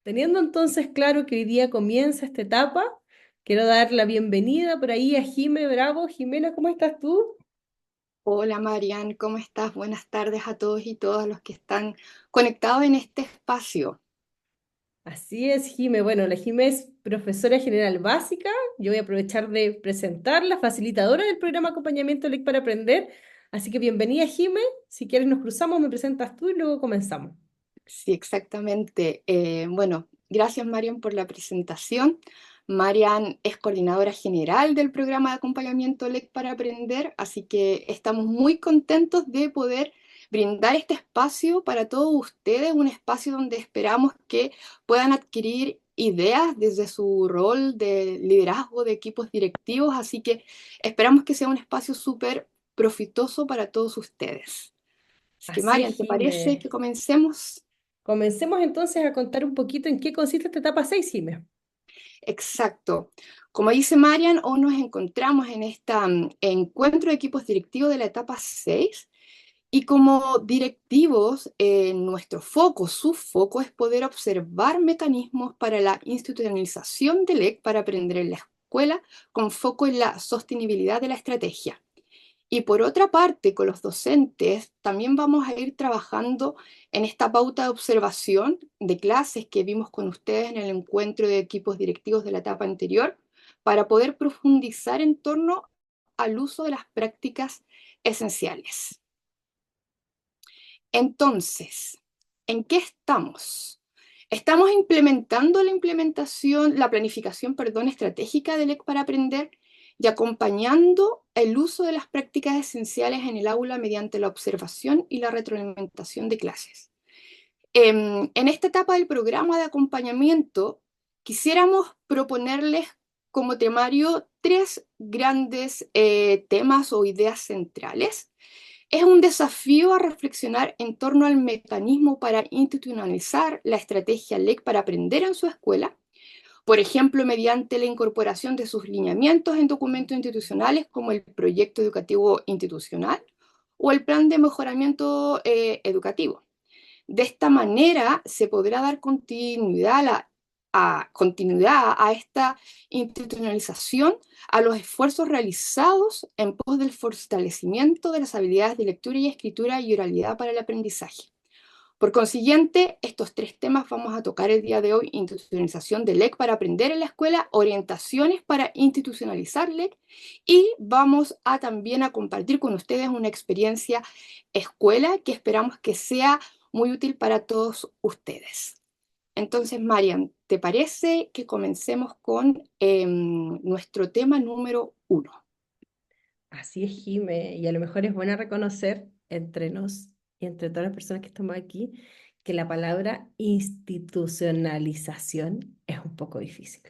Teniendo entonces claro que hoy día comienza esta etapa, quiero dar la bienvenida por ahí a Jime Bravo. Jimena, ¿cómo estás tú? Hola Marian, ¿cómo estás? Buenas tardes a todos y todas los que están conectados en este espacio. Así es, Jime. Bueno, la Jime es profesora general básica. Yo voy a aprovechar de presentarla, facilitadora del programa Acompañamiento LEC para Aprender. Así que bienvenida, Jime. Si quieres nos cruzamos, me presentas tú y luego comenzamos. Sí, exactamente. Bueno, gracias Marian por la presentación. Marian es coordinadora general del programa de acompañamiento LEC para Aprender, así que estamos muy contentos de poder brindar este espacio para todos ustedes, un espacio donde esperamos que puedan adquirir ideas desde su rol de liderazgo de equipos directivos, así que esperamos que sea un espacio súper profitoso para todos ustedes. Así que Así Marian, es, ¿te parece Jime. que comencemos? Comencemos entonces a contar un poquito en qué consiste esta etapa 6, Jime. Exacto. Como dice Marian, hoy nos encontramos en este encuentro de equipos directivos de la etapa 6 y como directivos, nuestro foco, su foco es poder observar mecanismos para la institucionalización del EC para aprender en la escuela con foco en la sostenibilidad de la estrategia. Y por otra parte, con los docentes, también vamos a ir trabajando en esta pauta de observación de clases que vimos con ustedes en el encuentro de equipos directivos de la etapa anterior, para poder profundizar en torno al uso de las prácticas esenciales. Entonces, ¿en qué estamos? Estamos implementando la planificación, perdón, estratégica del EC para aprender y acompañando el uso de las prácticas esenciales en el aula mediante la observación y la retroalimentación de clases. En esta etapa del programa de acompañamiento, quisiéramos proponerles como temario tres grandes temas o ideas centrales. Es un desafío a reflexionar en torno al mecanismo para institucionalizar la estrategia LEC para aprender en su escuela, por ejemplo, mediante la incorporación de sus lineamientos en documentos institucionales como el proyecto educativo institucional o el plan de mejoramiento educativo. De esta manera se podrá dar continuidad a esta institucionalización, a los esfuerzos realizados en pos del fortalecimiento de las habilidades de lectura y escritura y oralidad para el aprendizaje. Por consiguiente, estos tres temas vamos a tocar el día de hoy: institucionalización del LEC para aprender en la escuela, orientaciones para institucionalizar LEC, y vamos a también a compartir con ustedes una experiencia escuela que esperamos que sea muy útil para todos ustedes. Entonces, Marian, ¿te parece que comencemos con nuestro tema número uno? Así es, Jime, y a lo mejor es bueno reconocer entre nos y entre todas las personas que estamos aquí que la palabra institucionalización es un poco difícil.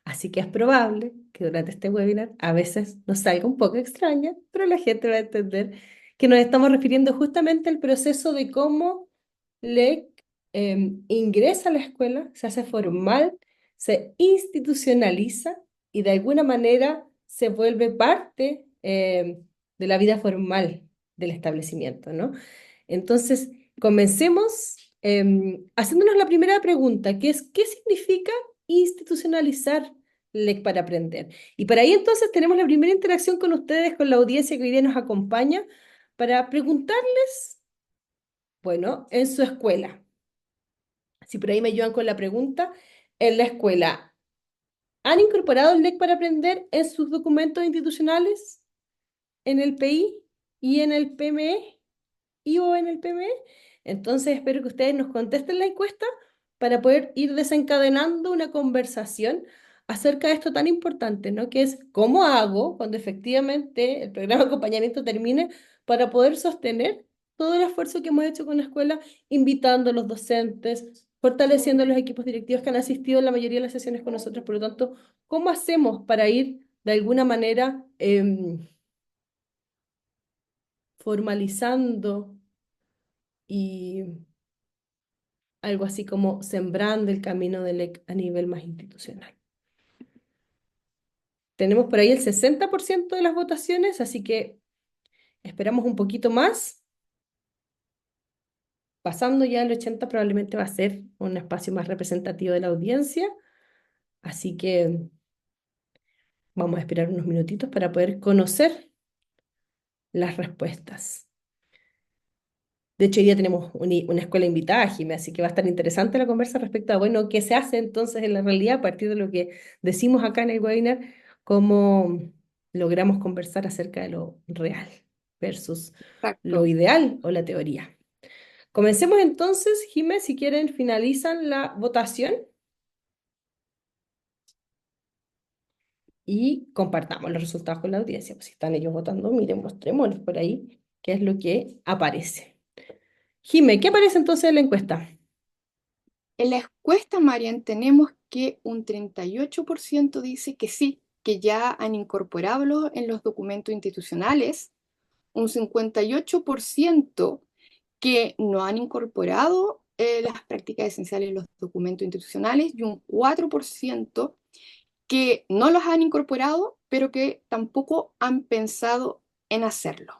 Así que es probable que durante este webinar a veces nos salga un poco extraña, pero la gente va a entender que nos estamos refiriendo justamente al proceso de cómo LEC ingresa a la escuela, se hace formal, se institucionaliza y de alguna manera se vuelve parte de la vida formal del establecimiento, ¿no? Entonces, comencemos haciéndonos la primera pregunta, que es, ¿qué significa institucionalizar LEC para aprender? Y para ahí entonces tenemos la primera interacción con ustedes, con la audiencia que hoy día nos acompaña, para preguntarles, bueno, en su escuela, si por ahí me ayudan con la pregunta, en la escuela, ¿han incorporado el LEC para aprender en sus documentos institucionales? ¿En el PI y en el PME y o en el PME? Entonces espero que ustedes nos contesten la encuesta para poder ir desencadenando una conversación acerca de esto tan importante, ¿no? Que es cómo hago cuando efectivamente el programa de acompañamiento termine para poder sostener todo el esfuerzo que hemos hecho con la escuela, invitando a los docentes, fortaleciendo los equipos directivos que han asistido en la mayoría de las sesiones con nosotros. Por lo tanto, ¿cómo hacemos para ir de alguna manera formalizando y algo así como sembrando el camino del EC a nivel más institucional? Tenemos por ahí el 60% de las votaciones, así que esperamos un poquito más pasando ya el 80 probablemente va a ser un espacio más representativo de la audiencia, así que vamos a esperar unos minutitos para poder conocer las respuestas. De hecho, hoy día tenemos una escuela invitada, Jimé, así que va a estar interesante la conversa respecto a, bueno, qué se hace entonces en la realidad a partir de lo que decimos acá en el webinar, cómo logramos conversar acerca de lo real versus lo Exacto. ideal o la teoría. Comencemos entonces, Jimé, si quieren, finalizan la votación y compartamos los resultados con la audiencia. Pues si están ellos votando, miren, mostrémosles por ahí qué es lo que aparece. Jimé, ¿qué aparece entonces en la encuesta? En la encuesta, Marian, tenemos que un 38% dice que sí, que ya han incorporado en los documentos institucionales, un 58% que no han incorporado las prácticas esenciales en los documentos institucionales y un 4% que no los han incorporado, pero que tampoco han pensado en hacerlo.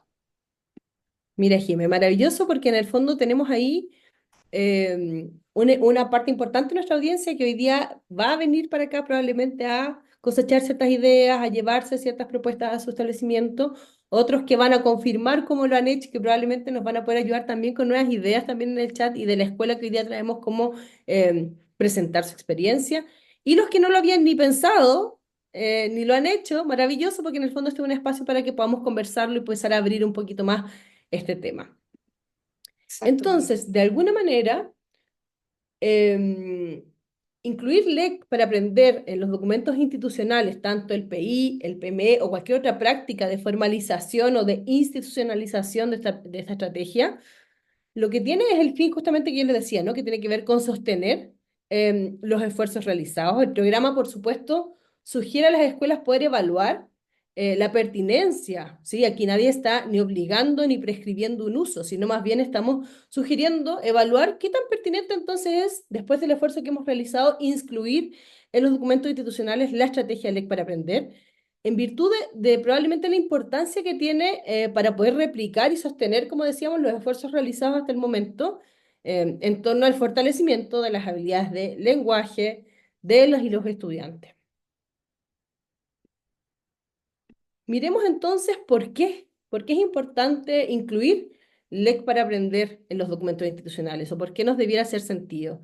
Mira, Jimé, maravilloso porque en el fondo tenemos ahí una parte importante de nuestra audiencia que hoy día va a venir para acá probablemente a cosechar ciertas ideas, a llevarse ciertas propuestas a su establecimiento, otros que van a confirmar cómo lo han hecho y que probablemente nos van a poder ayudar también con nuevas ideas también en el chat y de la escuela que hoy día traemos cómo presentar su experiencia. Y los que no lo habían ni pensado, ni lo han hecho, maravilloso porque en el fondo este es un espacio para que podamos conversarlo y empezar a abrir un poquito más este tema. Exacto, Marian. Entonces, de alguna manera, em, incluir LEC para aprender en los documentos institucionales, tanto el PI, el PME o cualquier otra práctica de formalización o de institucionalización de esta estrategia, lo que tiene es el fin justamente que yo les decía, ¿no? Que tiene que ver con sostener los esfuerzos realizados. El programa, por supuesto, sugiere a las escuelas poder evaluar la pertinencia, ¿sí? Aquí nadie está ni obligando ni prescribiendo un uso, sino más bien estamos sugiriendo evaluar qué tan pertinente entonces es, después del esfuerzo que hemos realizado, incluir en los documentos institucionales la estrategia LEC para aprender en virtud de probablemente la importancia que tiene para poder replicar y sostener, como decíamos, los esfuerzos realizados hasta el momento en torno al fortalecimiento de las habilidades de lenguaje de los y los estudiantes. Miremos entonces por qué es importante incluir LEC para aprender en los documentos institucionales o por qué nos debiera hacer sentido.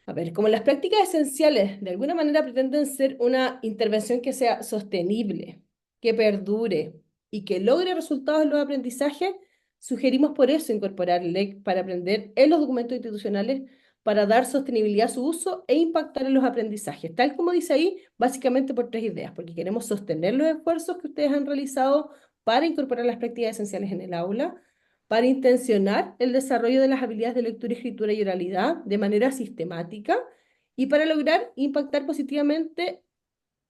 A ver, como las prácticas esenciales de alguna manera pretenden ser una intervención que sea sostenible, que perdure y que logre resultados en los aprendizajes, sugerimos por eso incorporar LEC para aprender en los documentos institucionales para dar sostenibilidad a su uso e impactar en los aprendizajes, tal como dice ahí, básicamente por tres ideas, porque queremos sostener los esfuerzos que ustedes han realizado para incorporar las prácticas esenciales en el aula, para intencionar el desarrollo de las habilidades de lectura, escritura y oralidad de manera sistemática y para lograr impactar positivamente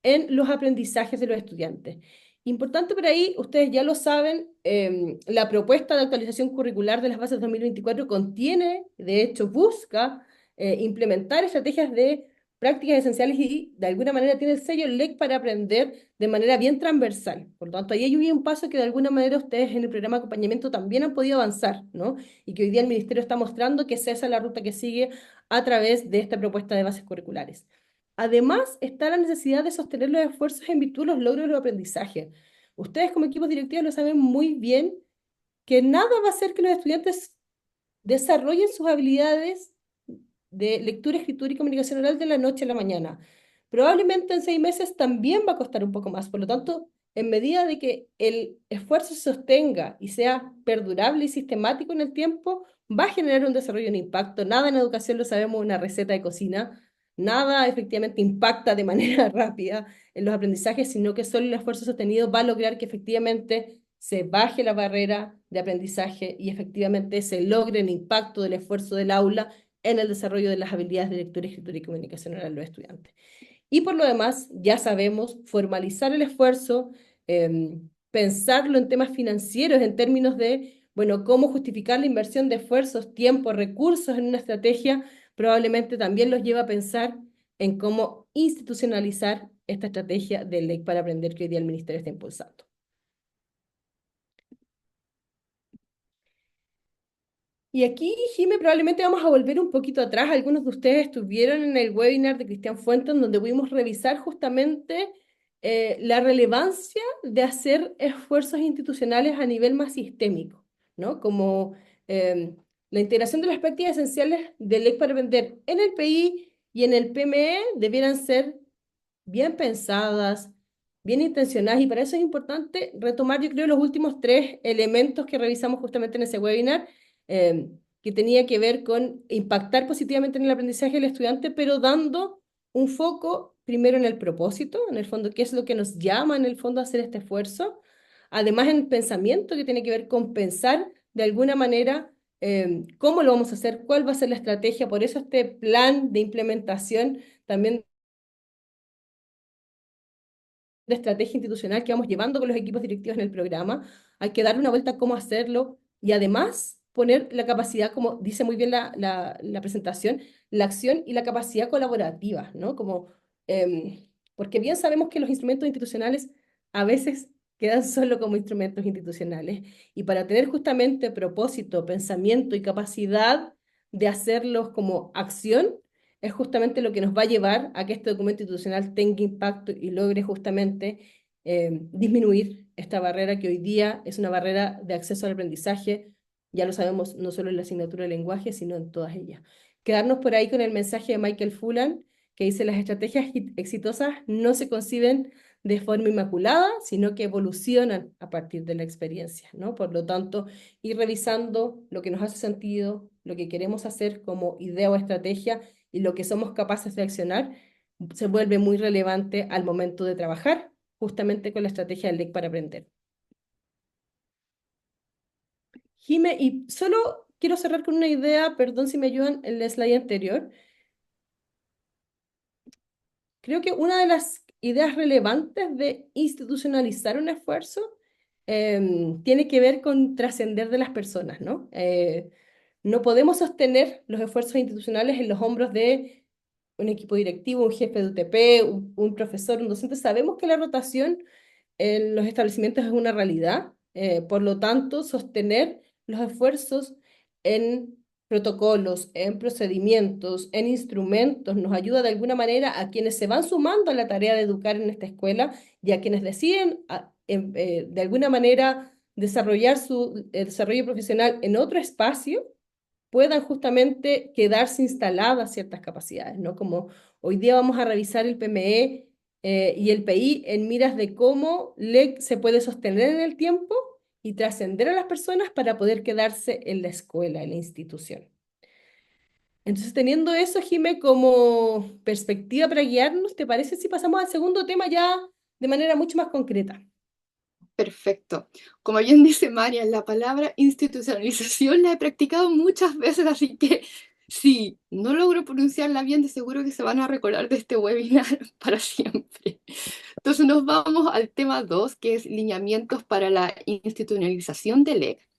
en los aprendizajes de los estudiantes. Importante por ahí, ustedes ya lo saben, la propuesta de actualización curricular de las bases 2024 contiene, de hecho, busca implementar estrategias de prácticas esenciales y de alguna manera tiene el sello LEC para aprender de manera bien transversal. Por lo tanto, ahí hay un paso que de alguna manera ustedes en el programa de acompañamiento también han podido avanzar, ¿no? Y que hoy día el Ministerio está mostrando que esa es la ruta que sigue a través de esta propuesta de bases curriculares. Además, está la necesidad de sostener los esfuerzos en virtud de los logros de los aprendizajes. Ustedes como equipos directivos lo saben muy bien que nada va a hacer que los estudiantes desarrollen sus habilidades de lectura, escritura y comunicación oral de la noche a la mañana. Probablemente en 6 meses también va a costar un poco más. Por lo tanto, en medida de que el esfuerzo se sostenga y sea perdurable y sistemático en el tiempo, va a generar un desarrollo, un impacto. Nada en educación lo sabemos, una receta de cocina. Nada efectivamente impacta de manera rápida en los aprendizajes, sino que solo el esfuerzo sostenido va a lograr que efectivamente se baje la barrera de aprendizaje y efectivamente se logre el impacto del esfuerzo del aula en el desarrollo de las habilidades de lectura, escritura y comunicación oral de los estudiantes. Y por lo demás, ya sabemos formalizar el esfuerzo, pensarlo en temas financieros, en términos de, bueno, cómo justificar la inversión de esfuerzos, tiempo, recursos en una estrategia, probablemente también los lleva a pensar en cómo institucionalizar esta estrategia de ley para aprender que hoy día el Ministerio está impulsando. Y aquí, Jime, probablemente vamos a volver un poquito atrás. Algunos de ustedes estuvieron en el webinar de Cristian Fuentes, donde pudimos revisar justamente la relevancia de hacer esfuerzos institucionales a nivel más sistémico, ¿no? Como la integración de las prácticas esenciales del LEC para aprender en el PI y en el PME debieran ser bien pensadas, bien intencionadas, y para eso es importante retomar, yo creo, los últimos tres elementos que revisamos justamente en ese webinar, que tenía que ver con impactar positivamente en el aprendizaje del estudiante, pero dando un foco primero en el propósito, en el fondo, qué es lo que nos llama en el fondo a hacer este esfuerzo, además en el pensamiento, que tiene que ver con pensar de alguna manera cómo lo vamos a hacer, cuál va a ser la estrategia, por eso este plan de implementación también de estrategia institucional que vamos llevando con los equipos directivos en el programa. Hay que darle una vuelta a cómo hacerlo y además poner la capacidad, como dice muy bien la presentación, la acción y la capacidad colaborativa, ¿no? Como, porque bien sabemos que los instrumentos institucionales a veces quedan solo como instrumentos institucionales, y para tener justamente propósito, pensamiento y capacidad de hacerlos como acción, es justamente lo que nos va a llevar a que este documento institucional tenga impacto y logre justamente disminuir esta barrera que hoy día es una barrera de acceso al aprendizaje, ya lo sabemos, no solo en la asignatura de lenguaje, sino en todas ellas. Quedarnos por ahí con el mensaje de Michael Fullan, que dice: las estrategias exitosas no se conciben de forma inmaculada, sino que evolucionan a partir de la experiencia, ¿no? Por lo tanto, ir revisando lo que nos hace sentido, lo que queremos hacer como idea o estrategia, y lo que somos capaces de accionar se vuelve muy relevante al momento de trabajar justamente con la estrategia del LEC para aprender. Jime, y solo quiero cerrar con una idea, perdón si me ayudan en el slide anterior. Creo que una de las ideas relevantes de institucionalizar un esfuerzo tiene que ver con trascender de las personas, ¿no? No podemos sostener los esfuerzos institucionales en los hombros de un equipo directivo, un jefe de UTP, un profesor, un docente. Sabemos que la rotación en los establecimientos es una realidad, por lo tanto, sostener los esfuerzos en protocolos, en procedimientos, en instrumentos, nos ayuda de alguna manera a quienes se van sumando a la tarea de educar en esta escuela, y a quienes deciden de alguna manera desarrollar su desarrollo profesional en otro espacio, puedan justamente quedarse instaladas ciertas capacidades, ¿no? Como hoy día vamos a revisar el PME y el PI en miras de cómo LEC se puede sostener en el tiempo y trascender a las personas para poder quedarse en la escuela, en la institución. Entonces, teniendo eso, Jime, como perspectiva para guiarnos, ¿te parece si pasamos al segundo tema ya de manera mucho más concreta? Perfecto. Como bien dice María, la palabra institucionalización la he practicado muchas veces, así que si no logro pronunciarla bien, de seguro que se van a recordar de este webinar para siempre. Entonces nos vamos al tema 2, que es lineamientos para la institucionalización del LEC.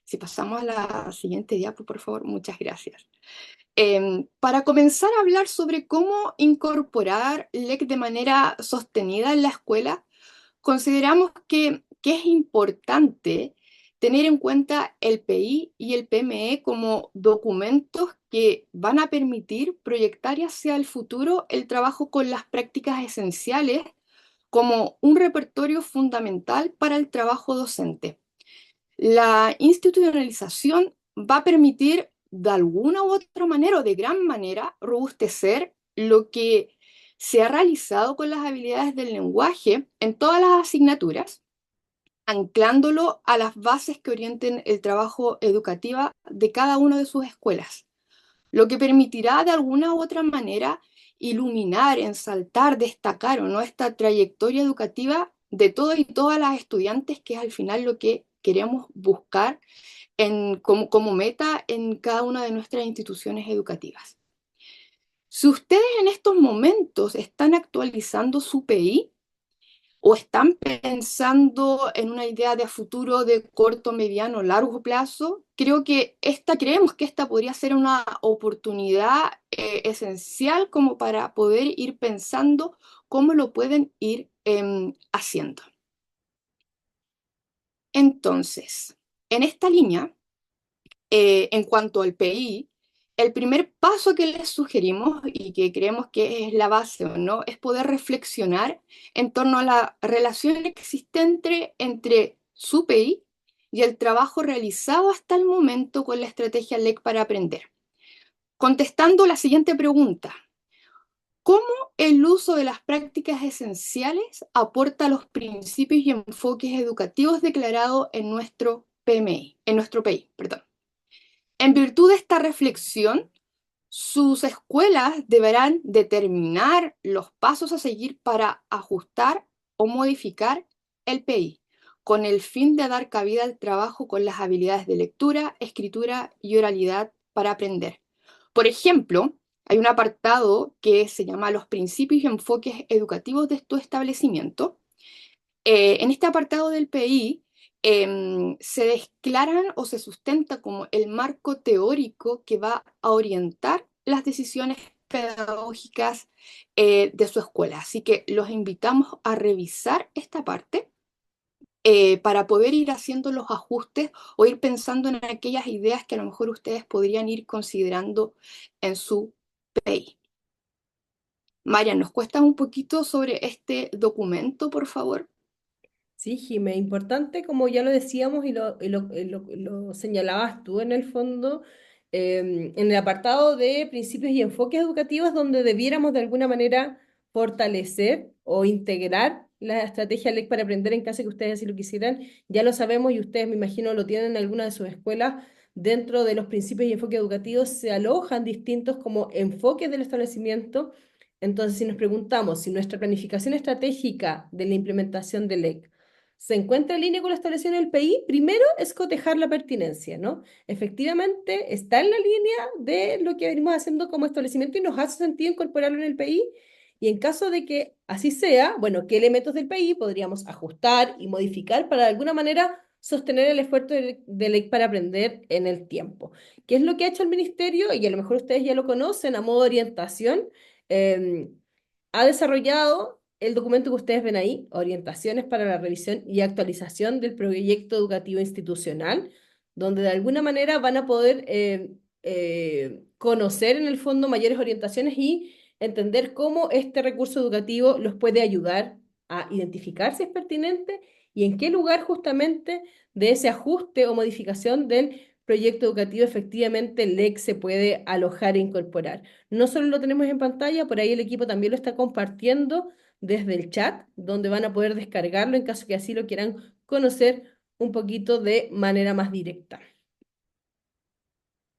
Si pasamos a la siguiente diapo, por favor, muchas gracias. Para comenzar a hablar sobre cómo incorporar LEC de manera sostenida en la escuela, consideramos que es importante tener en cuenta el PI y el PME como documentos que van a permitir proyectar hacia el futuro el trabajo con las prácticas esenciales como un repertorio fundamental para el trabajo docente. La institucionalización va a permitir de alguna u otra manera o de gran manera robustecer lo que se ha realizado con las habilidades del lenguaje en todas las asignaturas, anclándolo a las bases que orienten el trabajo educativo de cada una de sus escuelas, lo que permitirá de alguna u otra manera iluminar, ensalzar, destacar o no esta trayectoria educativa de todos y todas las estudiantes, que es al final lo que queremos buscar como meta en cada una de nuestras instituciones educativas. Si ustedes en estos momentos están actualizando su PI o están pensando en una idea de futuro de corto, mediano, largo plazo, creemos que esta podría ser una oportunidad esencial como para poder ir pensando cómo lo pueden ir haciendo. Entonces, En esta línea, en cuanto al PI, el primer paso que les sugerimos y que creemos que es la base, ¿o no?, es poder reflexionar en torno a la relación existente entre su PI y el trabajo realizado hasta el momento con la estrategia LEC para aprender. Contestando la siguiente pregunta: ¿cómo el uso de las prácticas esenciales aporta a los principios y enfoques educativos declarados en nuestro PMI, en nuestro PI, perdón? En virtud de esta reflexión, sus escuelas deberán determinar los pasos a seguir para ajustar o modificar el PI, con el fin de dar cabida al trabajo con las habilidades de lectura, escritura y oralidad para aprender. Por ejemplo, hay un apartado que se llama Los principios y enfoques educativos de tu establecimiento. En este apartado del PI se declaran o se sustenta como el marco teórico que va a orientar las decisiones pedagógicas de su escuela. Así que los invitamos a revisar esta parte para poder ir haciendo los ajustes o ir pensando en aquellas ideas que a lo mejor ustedes podrían ir considerando en su PI. Marian, ¿nos cuesta un poquito sobre este documento, por favor? Sí, Jimé, importante, como ya lo decíamos y lo señalabas tú en el fondo, en el apartado de principios y enfoques educativos, donde debiéramos de alguna manera fortalecer o integrar la estrategia LEC para aprender en caso de que ustedes así lo quisieran. Ya lo sabemos y ustedes me imagino lo tienen en alguna de sus escuelas. Dentro de los principios y enfoques educativos se alojan distintos como enfoques del establecimiento. Entonces, si nos preguntamos si nuestra planificación estratégica de la implementación de LEC se encuentra en línea con la establección del PI, primero es cotejar la pertinencia, ¿no? Efectivamente, está en la línea de lo que venimos haciendo como establecimiento y nos hace sentido incorporarlo en el PI. Y en caso de que así sea, bueno, ¿qué elementos del PI podríamos ajustar y modificar para de alguna manera sostener el esfuerzo de ley para aprender en el tiempo? ¿Qué es lo que ha hecho el ministerio? Y a lo mejor ustedes ya lo conocen a modo de orientación. eh, Ha desarrollado el documento que ustedes ven ahí, Orientaciones para la revisión y actualización del proyecto educativo institucional, donde de alguna manera van a poder conocer en el fondo mayores orientaciones y entender cómo este recurso educativo los puede ayudar a identificar si es pertinente y en qué lugar justamente de ese ajuste o modificación del proyecto educativo efectivamente el LEC se puede alojar e incorporar. No solo lo tenemos en pantalla, por ahí el equipo también lo está compartiendo desde el chat, donde van a poder descargarlo en caso que así lo quieran conocer un poquito de manera más directa.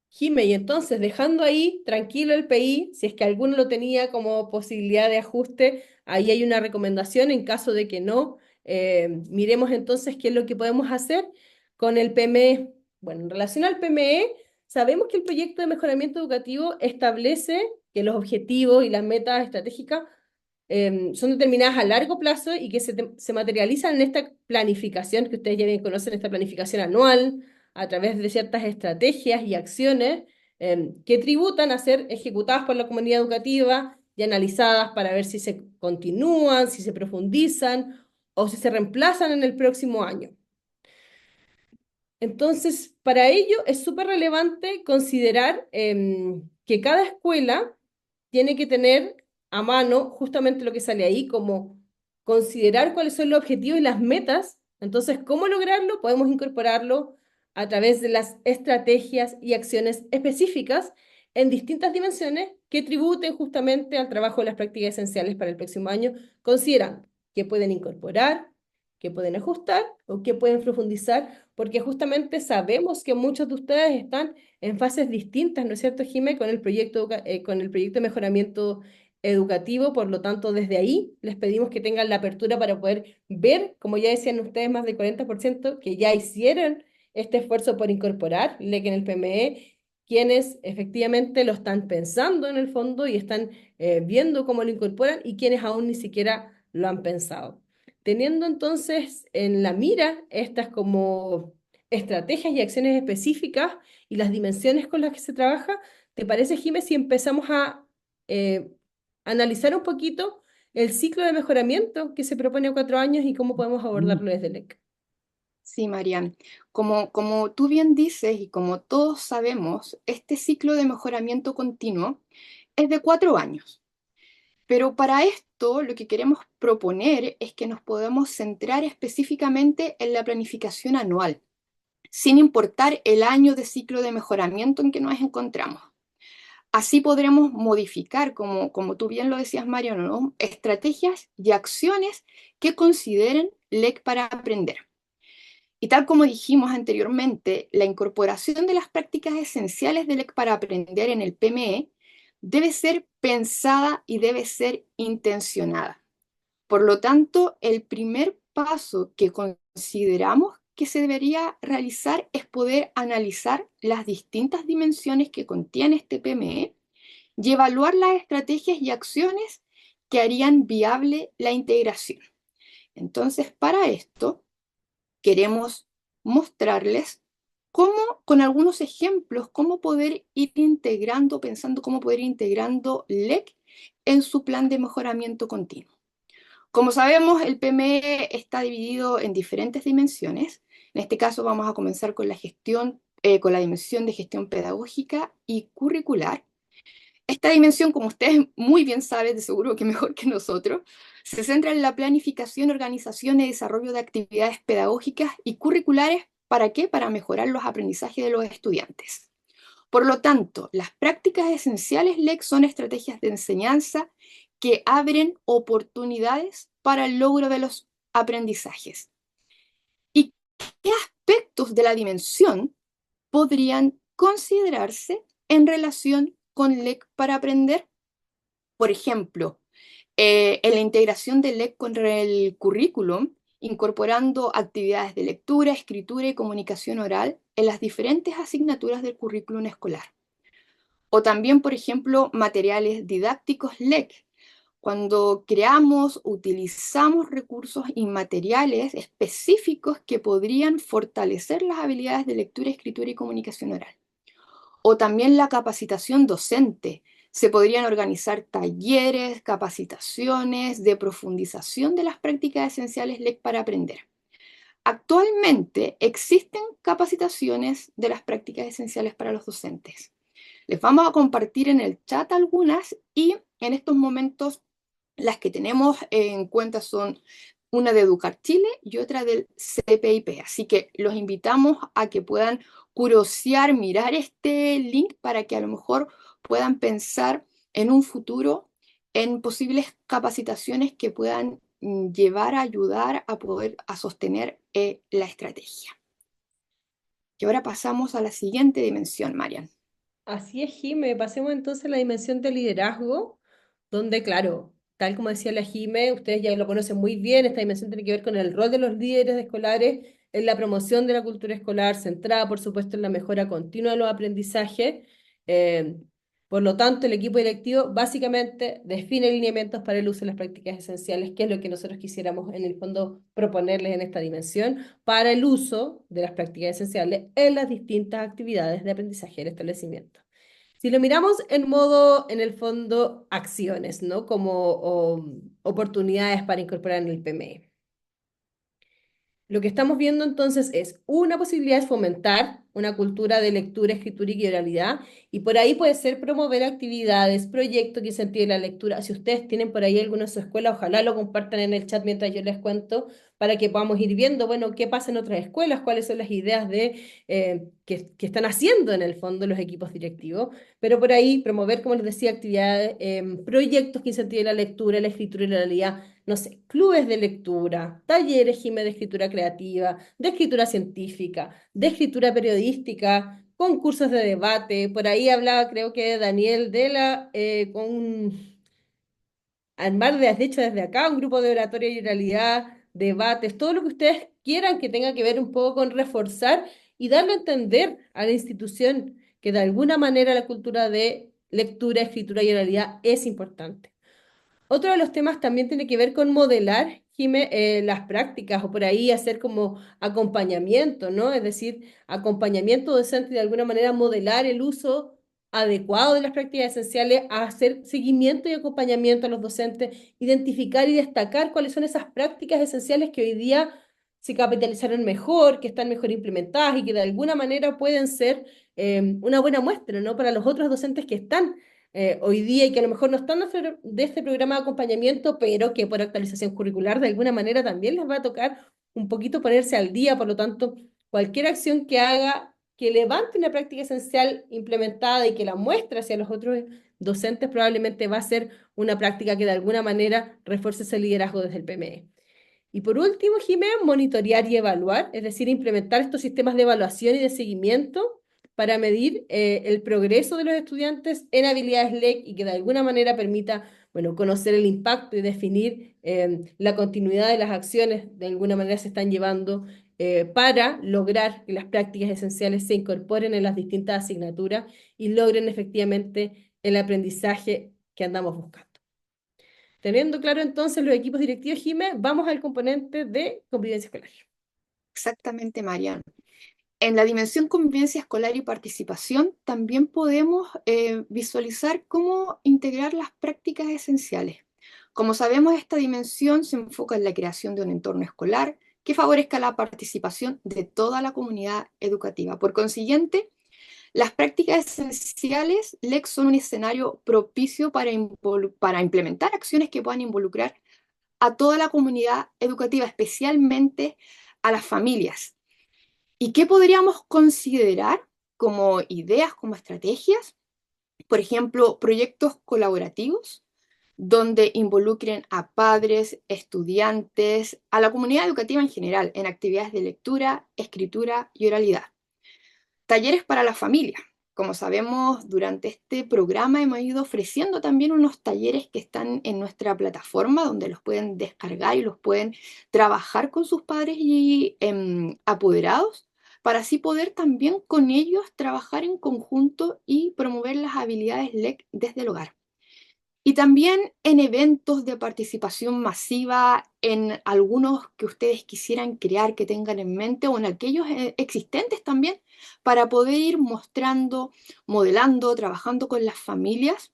Jime, y entonces dejando ahí tranquilo el PI, si es que alguno lo tenía como posibilidad de ajuste, ahí hay una recomendación en caso de que no. Miremos entonces qué es lo que podemos hacer con el PME. Bueno, en relación al PME, sabemos que el proyecto de mejoramiento educativo establece que los objetivos y las metas estratégicas son determinadas a largo plazo y que se materializan en esta planificación que ustedes ya bien conocen, esta planificación anual, a través de ciertas estrategias y acciones que tributan a ser ejecutadas por la comunidad educativa y analizadas para ver si se continúan, si se profundizan o si se reemplazan en el próximo año. Entonces, para ello es súper relevante considerar que cada escuela tiene que tener a mano justamente lo que sale ahí, como considerar cuáles son los objetivos y las metas. Entonces, ¿cómo lograrlo? Podemos incorporarlo a través de las estrategias y acciones específicas en distintas dimensiones que tributen justamente al trabajo de las prácticas esenciales para el próximo año, considerando que pueden incorporar, que pueden ajustar o que pueden profundizar, porque justamente sabemos que muchos de ustedes están en fases distintas, ¿no es cierto, Jimé? Con el proyecto de mejoramiento educativo, por lo tanto, desde ahí les pedimos que tengan la apertura para poder ver, como ya decían ustedes, más del 40% que ya hicieron este esfuerzo por incorporar LEC en el PME, quienes efectivamente lo están pensando en el fondo y están viendo cómo lo incorporan y quienes aún ni siquiera lo han pensado. Teniendo entonces en la mira estas como estrategias y acciones específicas y las dimensiones con las que se trabaja, ¿te parece, Jiménez, si empezamos a eh, analizar un poquito el ciclo de mejoramiento que se propone a 4 años y cómo podemos abordarlo desde el LEC? Sí, Marian. Como tú bien dices y como todos sabemos, este ciclo de mejoramiento continuo es de 4 años. Pero para esto lo que queremos proponer es que nos podamos centrar específicamente en la planificación anual, sin importar el año de ciclo de mejoramiento en que nos encontramos. Así podremos modificar, como tú bien lo decías, Mariano, ¿no? Estrategias y acciones que consideren LEC para aprender. Y tal como dijimos anteriormente, la incorporación de las prácticas esenciales del LEC para aprender en el PME debe ser pensada y debe ser intencionada. Por lo tanto, el primer paso que consideramos que se debería realizar es poder analizar las distintas dimensiones que contiene este PME y evaluar las estrategias y acciones que harían viable la integración. Entonces, para esto, queremos mostrarles cómo, con algunos ejemplos, cómo poder ir integrando, pensando cómo poder ir integrando LEC en su plan de mejoramiento continuo. Como sabemos, el PME está dividido en diferentes dimensiones. En este caso vamos a comenzar con la gestión, con la dimensión de gestión pedagógica y curricular. Esta dimensión, como ustedes muy bien saben, de seguro que mejor que nosotros, se centra en la planificación, organización y desarrollo de actividades pedagógicas y curriculares. ¿Para qué? Para mejorar los aprendizajes de los estudiantes. Por lo tanto, las prácticas esenciales LEC son estrategias de enseñanza que abren oportunidades para el logro de los aprendizajes. ¿Y qué aspectos de la dimensión podrían considerarse en relación con LEC para aprender? Por ejemplo, en la integración del LEC con el currículum, incorporando actividades de lectura, escritura y comunicación oral en las diferentes asignaturas del currículum escolar. O también, por ejemplo, materiales didácticos LEC. Cuando creamos, utilizamos recursos y materiales específicos que podrían fortalecer las habilidades de lectura, escritura y comunicación oral. O también la capacitación docente. Se podrían organizar talleres, capacitaciones de profundización de las prácticas esenciales LEC para aprender. Actualmente existen capacitaciones de las prácticas esenciales para los docentes. Les vamos a compartir en el chat algunas y en estos momentos las que tenemos en cuenta son una de Educar Chile y otra del CPIP. Así que los invitamos a que puedan curiosear, mirar este link para que a lo mejor puedan pensar en un futuro en posibles capacitaciones que puedan llevar a ayudar a poder a sostener la estrategia. Y ahora pasamos a la siguiente dimensión, Marian. Así es, Jime. Pasemos entonces a la dimensión de liderazgo, donde, claro, tal como decía la Jime, ustedes ya lo conocen muy bien, esta dimensión tiene que ver con el rol de los líderes escolares en la promoción de la cultura escolar, centrada, por supuesto, en la mejora continua de los aprendizajes. Eh, por lo tanto, el equipo directivo básicamente define lineamientos para el uso de las prácticas esenciales, que es lo que nosotros quisiéramos en el fondo proponerles en esta dimensión para el uso de las prácticas esenciales en las distintas actividades de aprendizaje del establecimiento. Si lo miramos en modo, en el fondo, acciones, ¿no? Como oportunidades para incorporar en el PME. Lo que estamos viendo entonces es una posibilidad de fomentar una cultura de lectura, escritura y oralidad, y por ahí puede ser promover actividades, proyectos que incentiven la lectura. Si ustedes tienen por ahí alguna de su escuela, ojalá lo compartan en el chat mientras yo les cuento, para que podamos ir viendo, bueno, qué pasa en otras escuelas, cuáles son las ideas que están haciendo en el fondo los equipos directivos, pero por ahí promover, como les decía, actividades, proyectos que incentiven la lectura, la escritura y la oralidad, no sé, clubes de lectura, talleres, Jime, de escritura creativa, de escritura científica, de escritura periodística, concursos de debate. Por ahí hablaba, creo que Daniel con armar, de hecho, desde acá, un grupo de oratoria y oralidad, debates, todo lo que ustedes quieran que tenga que ver un poco con reforzar y darle a entender a la institución que de alguna manera la cultura de lectura, escritura y oralidad es importante. Otro de los temas también tiene que ver con modelar, Jime, las prácticas o por ahí hacer como acompañamiento, ¿no? Es decir, acompañamiento docente y de alguna manera modelar el uso adecuado de las prácticas esenciales, hacer seguimiento y acompañamiento a los docentes, identificar y destacar cuáles son esas prácticas esenciales que hoy día se capitalizaron mejor, que están mejor implementadas y que de alguna manera pueden ser una buena muestra, ¿no? Para los otros docentes que están hoy día y que a lo mejor no están de este programa de acompañamiento, pero que por actualización curricular de alguna manera también les va a tocar un poquito ponerse al día. Por lo tanto, cualquier acción que haga que levante una práctica esencial implementada y que la muestre hacia los otros docentes probablemente va a ser una práctica que de alguna manera refuerce ese liderazgo desde el PME. Y por último, Jimé, monitorear y evaluar, es decir, implementar estos sistemas de evaluación y de seguimiento para medir el progreso de los estudiantes en habilidades LEC y que de alguna manera permita, bueno, conocer el impacto y definir la continuidad de las acciones de alguna manera se están llevando para lograr que las prácticas esenciales se incorporen en las distintas asignaturas y logren efectivamente el aprendizaje que andamos buscando. Teniendo claro entonces los equipos directivos, Jimé, vamos al componente de convivencia escolar. Exactamente, Marian. En la dimensión convivencia escolar y participación también podemos visualizar cómo integrar las prácticas esenciales. Como sabemos, esta dimensión se enfoca en la creación de un entorno escolar que favorezca la participación de toda la comunidad educativa. Por consiguiente, las prácticas esenciales, LEC, son un escenario propicio para implementar acciones que puedan involucrar a toda la comunidad educativa, especialmente a las familias. ¿Y qué podríamos considerar como ideas, como estrategias? Por ejemplo, proyectos colaborativos donde involucren a padres, estudiantes, a la comunidad educativa en general en actividades de lectura, escritura y oralidad. Talleres para la familia. Como sabemos, durante este programa hemos ido ofreciendo también unos talleres que están en nuestra plataforma, donde los pueden descargar y los pueden trabajar con sus padres y apoderados, para así poder también con ellos trabajar en conjunto y promover las habilidades LEC desde el hogar. Y también en eventos de participación masiva, en algunos que ustedes quisieran crear, que tengan en mente, o en aquellos existentes también, para poder ir mostrando, modelando, trabajando con las familias,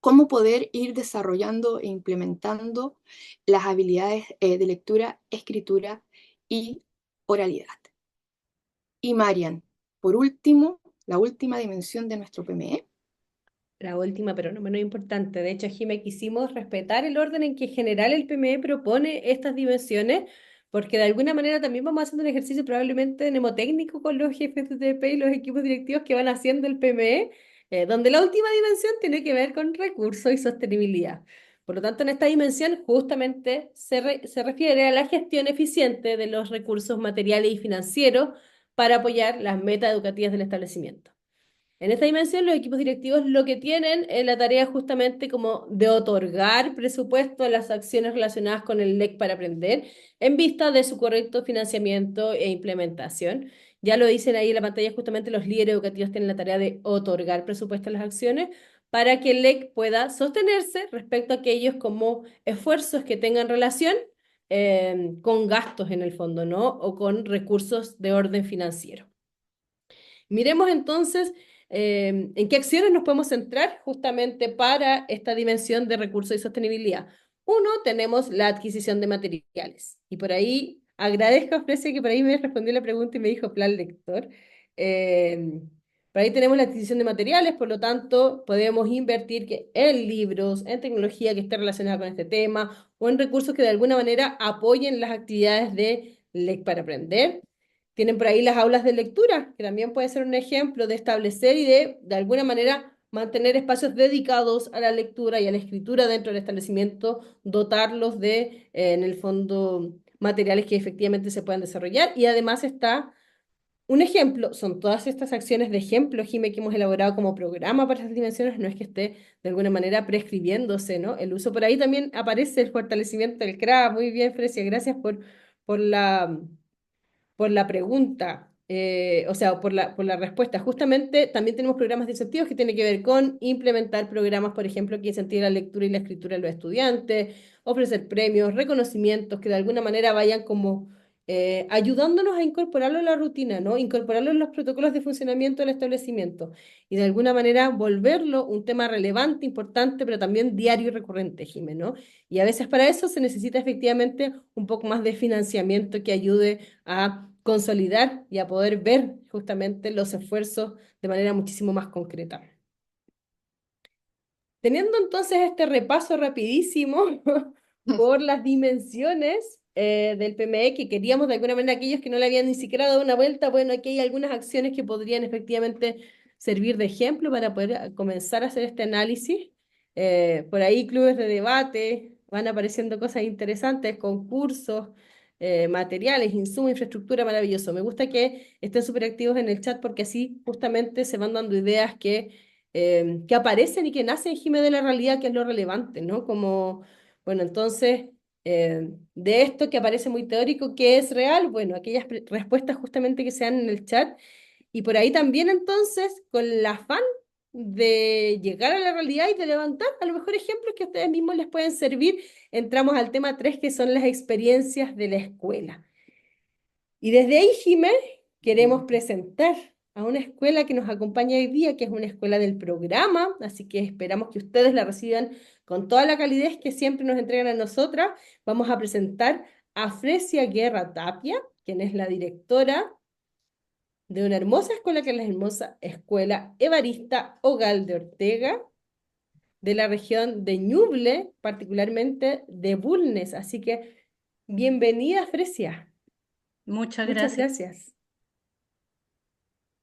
cómo poder ir desarrollando e implementando las habilidades de lectura, escritura y oralidad. Y Marian, por último, la última dimensión de nuestro PME. La última, pero no menos importante. De hecho, Jimé, quisimos respetar el orden en que en general el PME propone estas dimensiones, porque de alguna manera también vamos haciendo un ejercicio probablemente mnemotécnico con los jefes de TP y los equipos directivos que van haciendo el PME, donde la última dimensión tiene que ver con recursos y sostenibilidad. Por lo tanto, en esta dimensión justamente se refiere a la gestión eficiente de los recursos materiales y financieros para apoyar las metas educativas del establecimiento. En esta dimensión, los equipos directivos lo que tienen es la tarea justamente como de otorgar presupuesto a las acciones relacionadas con el LEC para aprender en vista de su correcto financiamiento e implementación. Ya lo dicen ahí en la pantalla, justamente los líderes educativos tienen la tarea de otorgar presupuesto a las acciones para que el LEC pueda sostenerse respecto a aquellos como esfuerzos que tengan relación con gastos en el fondo, ¿no? O con recursos de orden financiero. Miremos entonces en qué acciones nos podemos centrar justamente para esta dimensión de recursos y sostenibilidad. Uno, tenemos la adquisición de materiales. Y por ahí agradezco a Frecia que por ahí me respondió la pregunta y me dijo plan lector. Eh, por ahí tenemos la adquisición de materiales, por lo tanto, podemos invertir en libros, en tecnología que esté relacionada con este tema o en recursos que de alguna manera apoyen las actividades de LEC para aprender. Tienen por ahí las aulas de lectura, que también puede ser un ejemplo de establecer y de alguna manera, mantener espacios dedicados a la lectura y a la escritura dentro del establecimiento, dotarlos de, en el fondo, materiales que efectivamente se puedan desarrollar. Y además está un ejemplo, son todas estas acciones de ejemplo, Jime, que hemos elaborado como programa para estas dimensiones, no es que esté de alguna manera prescribiéndose, ¿no? El uso por ahí también aparece el fortalecimiento del CRA, muy bien, Frecia, gracias por la por la pregunta, o sea, por la respuesta. Justamente también tenemos programas de incentivos que tienen que ver con implementar programas, por ejemplo, que incentiven la lectura y la escritura de los estudiantes, ofrecer premios, reconocimientos que de alguna manera vayan como ayudándonos a incorporarlo en la rutina, ¿no? Incorporarlo en los protocolos de funcionamiento del establecimiento y de alguna manera volverlo un tema relevante, importante, pero también diario y recurrente, Jimé, ¿no? Y a veces para eso se necesita efectivamente un poco más de financiamiento que ayude a consolidar y a poder ver justamente los esfuerzos de manera muchísimo más concreta. Teniendo entonces este repaso rapidísimo por las dimensiones del PME, que queríamos de alguna manera aquellos que no le habían ni siquiera dado una vuelta, bueno, aquí hay algunas acciones que podrían efectivamente servir de ejemplo para poder comenzar a hacer este análisis. Por ahí clubes de debate, van apareciendo cosas interesantes, concursos, materiales, insumos, infraestructura, maravilloso. Me gusta que estén súper activos en el chat porque así justamente se van dando ideas que aparecen y que nacen, Jimé, de la realidad, que es lo relevante, ¿no? Como, bueno, entonces, de esto que aparece muy teórico, ¿qué es real? Bueno, aquellas respuestas justamente que se dan en el chat, y por ahí también entonces, con el afán de llegar a la realidad y de levantar a lo mejor ejemplos que a ustedes mismos les pueden servir, entramos al tema 3 que son las experiencias de la escuela. Y desde ahí, Jimé, queremos presentar a una escuela que nos acompaña hoy día, que es una escuela del programa, así que esperamos que ustedes la reciban con toda la calidez que siempre nos entregan a nosotras. Vamos a presentar a Fresia Guerra Tapia, quien es la directora de una hermosa escuela, que es la hermosa Escuela Evarista Ogal de Ortega, de la región de Ñuble, particularmente de Bulnes. Así que, bienvenida, Fresia. Muchas Muchas gracias. gracias.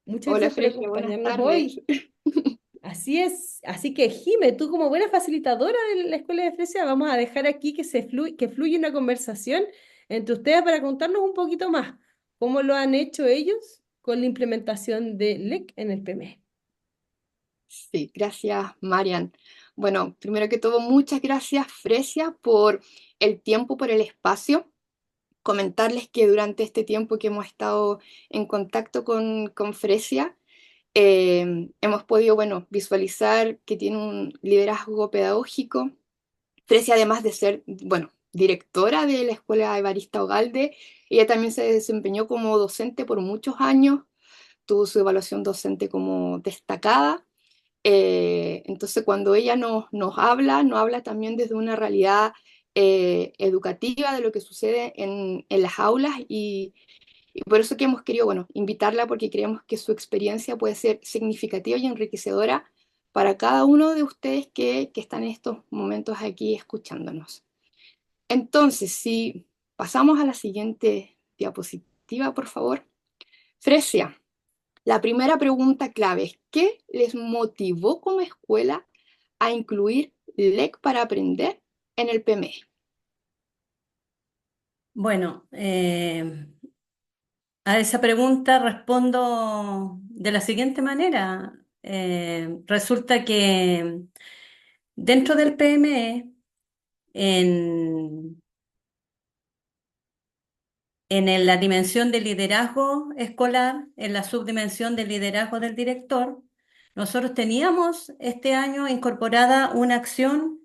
Muchas Hola gracias por Fresia, buenas acompañarnos tardes. hoy. Así es. Así que, Jime, tú como buena facilitadora de la Escuela de Fresia, vamos a dejar aquí que fluya una conversación entre ustedes para contarnos un poquito más cómo lo han hecho ellos con la implementación de LEC en el PME. Sí, gracias Marian. Bueno, primero que todo, muchas gracias Fresia por el tiempo, por el espacio. Comentarles que durante este tiempo que hemos estado en contacto con Fresia, hemos podido, bueno, visualizar que tiene un liderazgo pedagógico. Fresia, además de ser, bueno, directora de la Escuela Evarista Ogalde, ella también se desempeñó como docente por muchos años, tuvo su evaluación docente como destacada. Entonces, cuando ella nos habla, nos habla también desde una realidad educativa de lo que sucede en las aulas y por eso que hemos querido, bueno, invitarla porque creemos que su experiencia puede ser significativa y enriquecedora para cada uno de ustedes que están en estos momentos aquí escuchándonos. Entonces, si pasamos a la siguiente diapositiva, por favor. Fresia, la primera pregunta clave es, ¿qué les motivó como escuela a incluir LEC para aprender en el PME? Bueno, a esa pregunta respondo de la siguiente manera. Resulta que dentro del PME, en, la dimensión de liderazgo escolar, en la subdimensión del liderazgo del director, nosotros teníamos este año incorporada una acción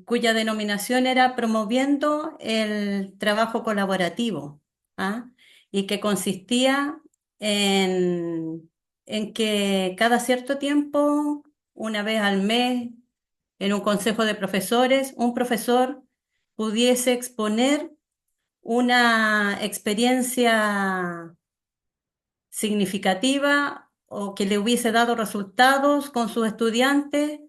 cuya denominación era promoviendo el trabajo colaborativo, ¿ah? Y que consistía en que cada cierto tiempo, una vez al mes, en un consejo de profesores, un profesor pudiese exponer una experiencia significativa o que le hubiese dado resultados con sus estudiantes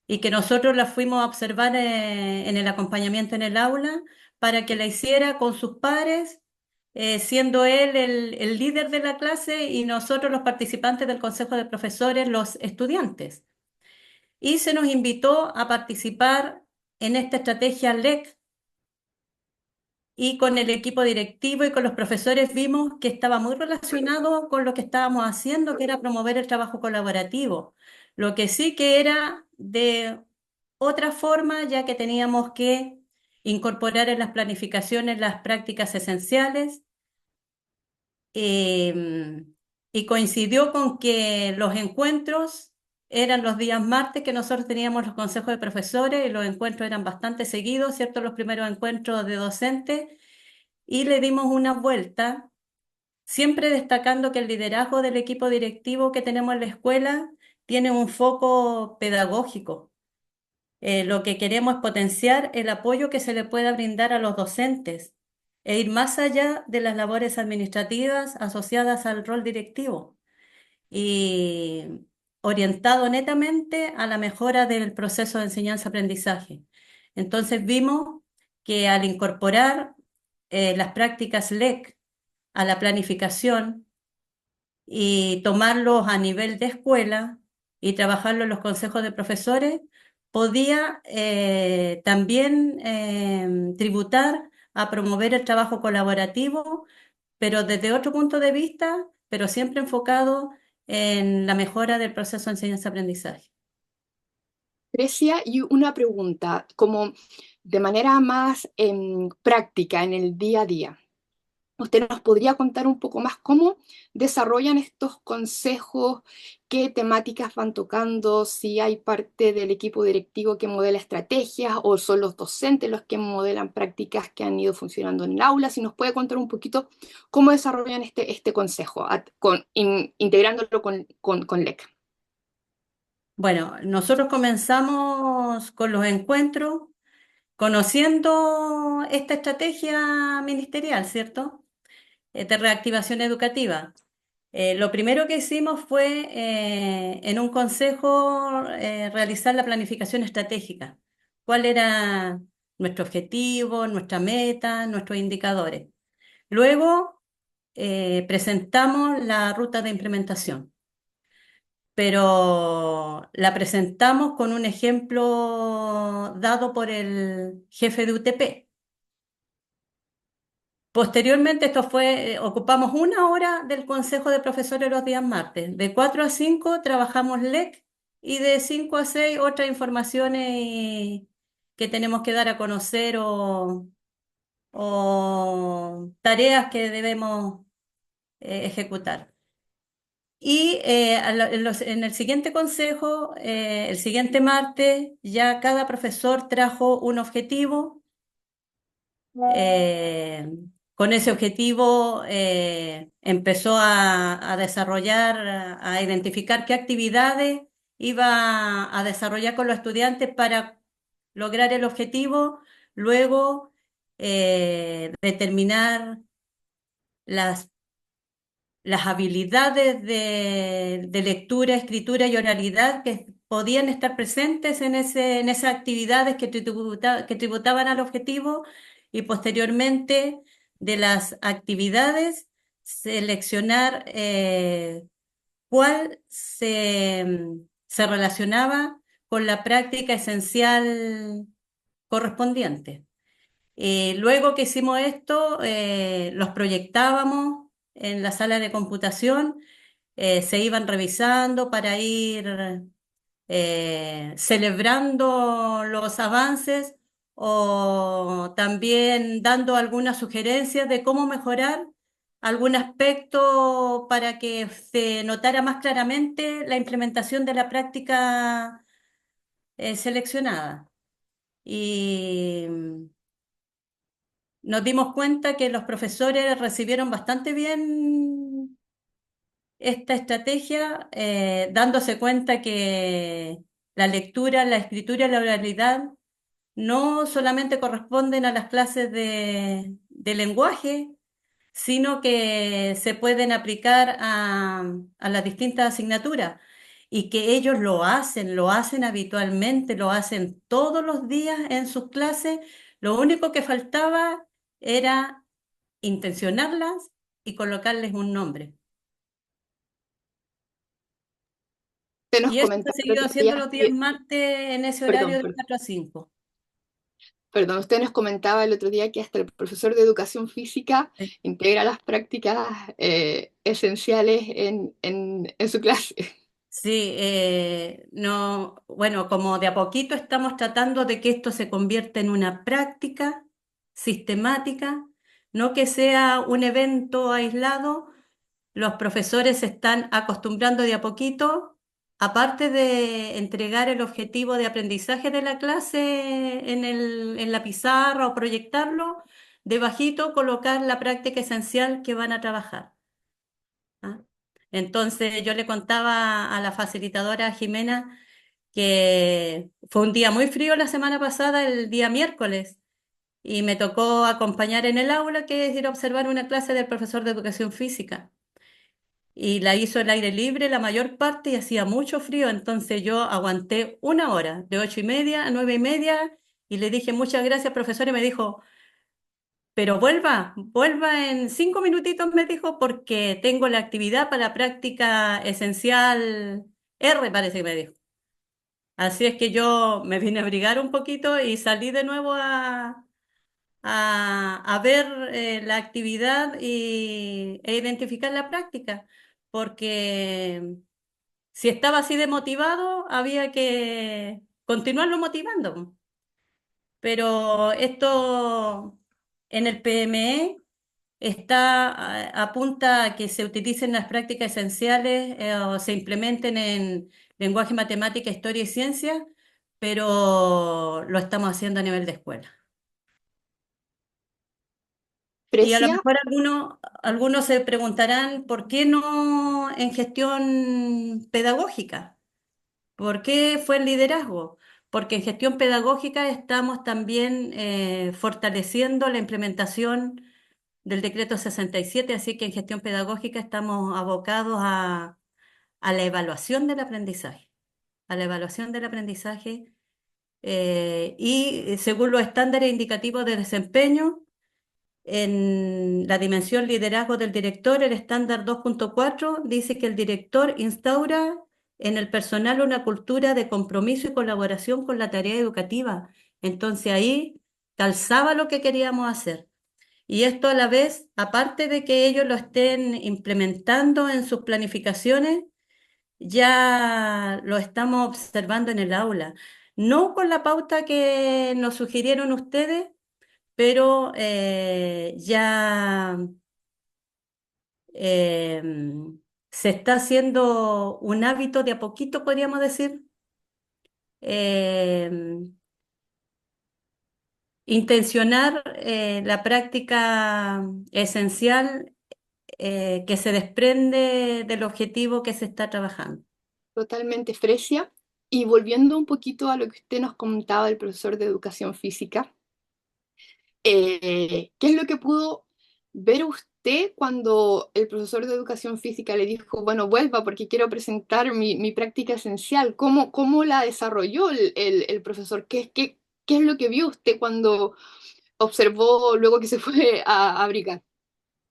y que nosotros la fuimos a observar en el acompañamiento en el aula para que la hiciera con sus pares, siendo él el líder de la clase y nosotros los participantes del consejo de profesores, los estudiantes. Y se nos invitó a participar en esta estrategia LEC y con el equipo directivo y con los profesores vimos que estaba muy relacionado con lo que estábamos haciendo, que era promover el trabajo colaborativo. Lo que sí que era de otra forma, ya que teníamos que incorporar en las planificaciones las prácticas esenciales, eh, y coincidió con que los encuentros eran los días martes que nosotros teníamos los consejos de profesores y los encuentros eran bastante seguidos, ¿cierto? Los primeros encuentros de docentes y le dimos una vuelta, siempre destacando que el liderazgo del equipo directivo que tenemos en la escuela tiene un foco pedagógico. Lo que queremos es potenciar el apoyo que se le pueda brindar a los docentes e ir más allá de las labores administrativas asociadas al rol directivo y orientado netamente a la mejora del proceso de enseñanza-aprendizaje. Entonces vimos que al incorporar las prácticas LEC a la planificación y tomarlos a nivel de escuela y trabajarlo en los consejos de profesores, podía también tributar a promover el trabajo colaborativo, pero desde otro punto de vista, pero siempre enfocado en la mejora del proceso de enseñanza-aprendizaje. Grecia, y una pregunta, como de manera más práctica en el día a día. ¿Usted nos podría contar un poco más cómo desarrollan estos consejos, qué temáticas van tocando, si hay parte del equipo directivo que modela estrategias o son los docentes los que modelan prácticas que han ido funcionando en el aula? Si nos puede contar un poquito cómo desarrollan este consejo, integrándolo con LEC. Bueno, nosotros comenzamos con los encuentros, conociendo esta estrategia ministerial, ¿cierto? De reactivación educativa. Lo primero que hicimos fue en un consejo realizar la planificación estratégica. ¿Cuál era nuestro objetivo, nuestra meta, nuestros indicadores? Luego presentamos la ruta de implementación, pero la presentamos con un ejemplo dado por el jefe de UTP. Posteriormente, ocupamos una hora del Consejo de Profesores los días martes. De 4 a 5 trabajamos LEC y de 5 a 6 otras informaciones que tenemos que dar a conocer o tareas que debemos ejecutar. Y en el siguiente consejo, el siguiente martes, ya cada profesor trajo un objetivo. Eh, con ese objetivo empezó a desarrollar, a identificar qué actividades iba a desarrollar con los estudiantes para lograr el objetivo, luego determinar las, las habilidades de lectura, escritura y oralidad que podían estar presentes en esas actividades que tributaban al objetivo y posteriormente de las actividades seleccionar cuál se relacionaba con la práctica esencial correspondiente. Luego que hicimos esto, los proyectábamos en la sala de computación, se iban revisando para ir celebrando los avances o también dando algunas sugerencias de cómo mejorar algún aspecto para que se notara más claramente la implementación de la práctica seleccionada. Y nos dimos cuenta que los profesores recibieron bastante bien esta estrategia, dándose cuenta que la lectura, la escritura y la oralidad no solamente corresponden a las clases de lenguaje, sino que se pueden aplicar a las distintas asignaturas y que ellos lo hacen habitualmente, lo hacen todos los días en sus clases. Lo único que faltaba era intencionarlas y colocarles un nombre. Usted nos Y eso se ha comentaba el seguido otro haciendo día los días que, martes en ese horario perdón, de 4 a 5. perdón, usted nos comentaba el otro día que hasta el profesor de educación física Sí. integra las prácticas esenciales en su clase. Sí, no, bueno, como de a poquito estamos tratando de que esto se convierta en una práctica sistemática, no que sea un evento aislado. Los profesores se están acostumbrando de a poquito, aparte de entregar el objetivo de aprendizaje de la clase en la pizarra o proyectarlo, debajito colocar la práctica esencial que van a trabajar. ¿Ah? Entonces yo le contaba a la facilitadora Jimena que fue un día muy frío la semana pasada, el día miércoles, y me tocó acompañar en el aula, que es ir a observar una clase del profesor de educación física. Y la hizo al aire libre la mayor parte y hacía mucho frío, entonces yo aguanté una hora, de 8:30 a 9:30, y le dije muchas gracias, profesor, y me dijo, pero vuelva en 5 minutitos, me dijo, porque tengo la actividad para práctica esencial R, parece que me dijo. Así es que yo me vine a abrigar un poquito y salí de nuevo a ver la actividad e identificar la práctica, porque si estaba así de motivado, había que continuarlo motivando. Pero esto en el PME apunta a que se utilicen las prácticas esenciales o se implementen en lenguaje, matemática, historia y ciencia, pero lo estamos haciendo a nivel de escuela. Y a lo Precia, mejor algunos se preguntarán, ¿por qué no en gestión pedagógica? ¿Por qué fue el liderazgo? Porque en gestión pedagógica estamos también fortaleciendo la implementación del decreto 67, así que en gestión pedagógica estamos abocados a la evaluación del aprendizaje, a la evaluación del aprendizaje y según los estándares indicativos de desempeño, en la dimensión liderazgo del director, el estándar 2.4 dice que el director instaura en el personal una cultura de compromiso y colaboración con la tarea educativa. Entonces ahí calzaba lo que queríamos hacer. Y esto a la vez, aparte de que ellos lo estén implementando en sus planificaciones, ya lo estamos observando en el aula. No con la pauta que nos sugirieron ustedes, pero ya eh, se está haciendo un hábito de a poquito, podríamos decir, eh, intencionar la práctica esencial que se desprende del objetivo que se está trabajando. totalmente Fresia. Y volviendo un poquito a lo que usted nos comentaba del profesor de educación física, ¿qué es lo que pudo ver usted cuando el profesor de educación física le dijo, bueno, vuelva porque quiero presentar mi práctica esencial? ¿Cómo la desarrolló el profesor? ¿Qué es lo que vio usted cuando observó luego que se fue a abrigar?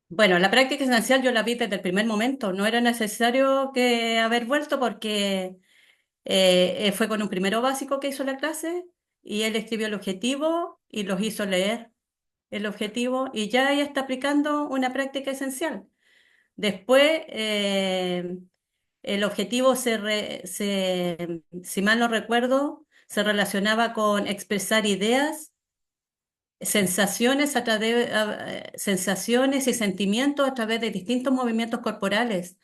Bueno, la práctica esencial yo la vi desde el primer momento. No era necesario que haber vuelto porque fue con un primero básico que hizo la clase y él escribió el objetivo y los hizo leer el objetivo y ya ella está aplicando una práctica esencial. Después, el objetivo si mal no recuerdo, se relacionaba con expresar ideas, sensaciones sensaciones y sentimientos a través de distintos movimientos corporales.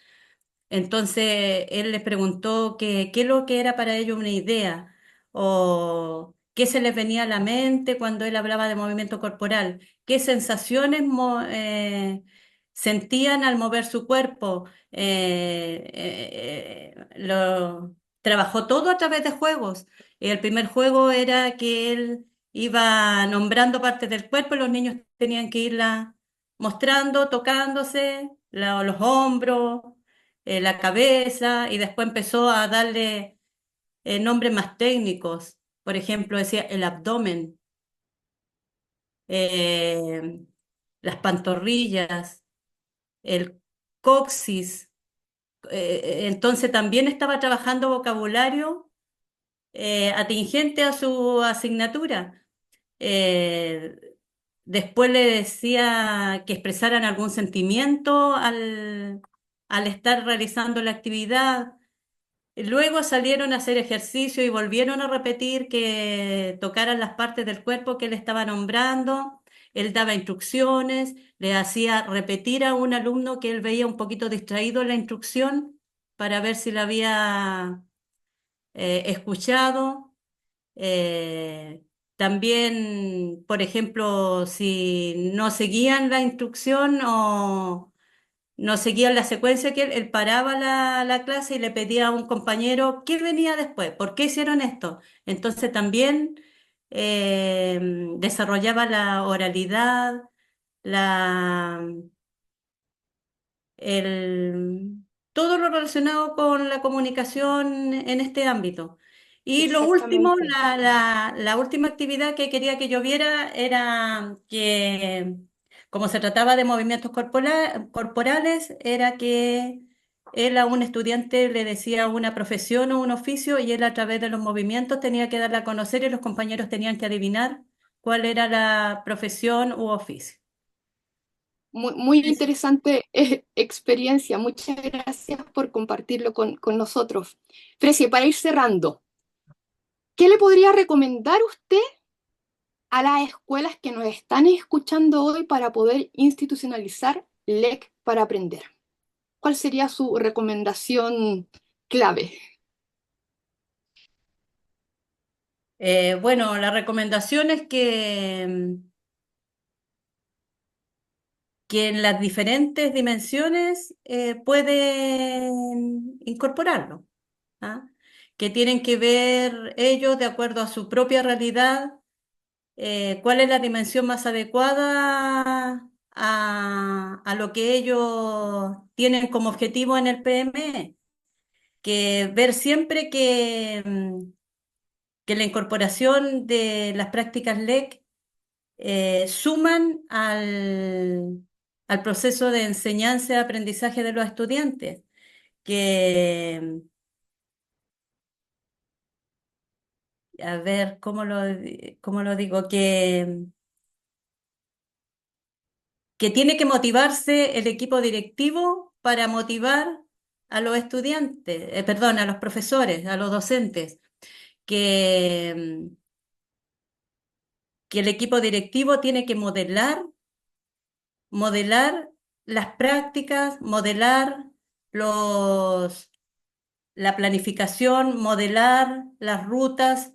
Entonces él les preguntó qué es lo que era para ellos una idea o qué se les venía a la mente cuando él hablaba de movimiento corporal, qué sensaciones sentían al mover su cuerpo. Trabajó todo a través de juegos. El primer juego era que él iba nombrando partes del cuerpo y los niños tenían que irla mostrando, tocándose, los hombros, la cabeza, y después empezó a darle nombres más técnicos. Por ejemplo, decía el abdomen, eh, las pantorrillas, el coxis. Entonces también estaba trabajando vocabulario atingente a su asignatura. Eh, Después le decía que expresaran algún sentimiento al estar realizando la actividad. Luego salieron a hacer ejercicio y volvieron a repetir que tocaran las partes del cuerpo que él estaba nombrando. Él daba instrucciones, le hacía repetir a un alumno que él veía un poquito distraído en la instrucción para ver si la había escuchado. Eh, También, por ejemplo, si no seguían la instrucción o no seguían la secuencia, que él paraba la clase y le pedía a un compañero qué venía después, por qué hicieron esto. Entonces también desarrollaba la oralidad, la, el, todo lo relacionado con la comunicación en este ámbito. Y lo último, Exactamente. la última actividad que quería que yo viera era que, como se trataba de movimientos corporales, era que él a un estudiante le decía una profesión o un oficio y él a través de los movimientos tenía que darla a conocer y los compañeros tenían que adivinar cuál era la profesión u oficio. Muy interesante experiencia. Muchas gracias por compartirlo con nosotros. Fresia, para ir cerrando, ¿qué le podría recomendar usted a las escuelas que nos están escuchando hoy para poder institucionalizar LEC para aprender? ¿Cuál sería su recomendación clave? Bueno, la recomendación es que en las diferentes dimensiones pueden incorporarlo, ¿ah? Que tienen que ver ellos de acuerdo a su propia realidad, cuál es la dimensión más adecuada a lo que ellos tienen como objetivo en el PME, que ver siempre que la incorporación de las prácticas LEC suman al proceso de enseñanza y aprendizaje de los estudiantes, que, a ver, cómo lo digo? Que tiene que motivarse el equipo directivo para motivar a los estudiantes, perdón, a los profesores, a los docentes, que, que el equipo directivo tiene que modelar las prácticas, modelar los la planificación, modelar las rutas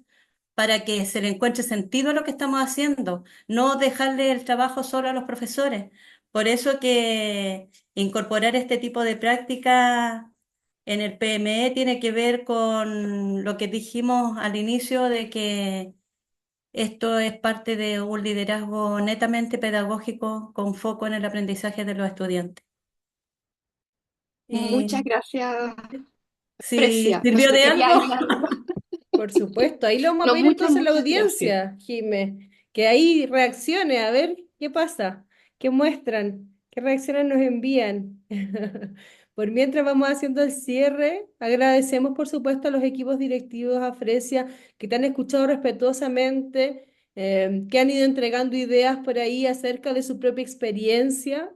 para que se le encuentre sentido a lo que estamos haciendo, no dejarle el trabajo solo a los profesores. Por eso que incorporar este tipo de práctica en el PME tiene que ver con lo que dijimos al inicio de que esto es parte de un liderazgo netamente pedagógico con foco en el aprendizaje de los estudiantes. Muchas Y gracias, si Fresia. No sirvió sé, de quería algo. agregar algo. Por supuesto, ahí lo vamos a No, pedir entonces a la muchas gracias. audiencia, Jime, que ahí reaccione, a ver qué pasa, qué muestran, qué reacciones nos envían. Por mientras vamos haciendo el cierre, agradecemos por supuesto a los equipos directivos, a Fresia, que te han escuchado respetuosamente, que han ido entregando ideas por ahí acerca de su propia experiencia.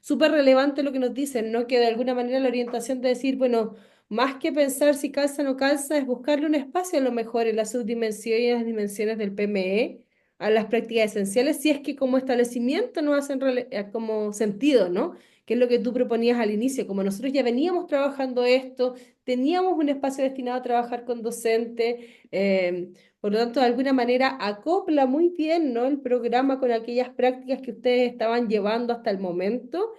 Súper relevante lo que nos dicen, ¿no? Que de alguna manera la orientación de decir, bueno, más que pensar si calza o no calza, es buscarle un espacio a lo mejor en la subdimensión y en las dimensiones del PME a las prácticas esenciales, si es que como establecimiento no hacen como sentido, ¿no? Que es lo que tú proponías al inicio, como nosotros ya veníamos trabajando esto, teníamos un espacio destinado a trabajar con docentes, por lo tanto, de alguna manera acopla muy bien, ¿no? El programa con aquellas prácticas que ustedes estaban llevando hasta el momento.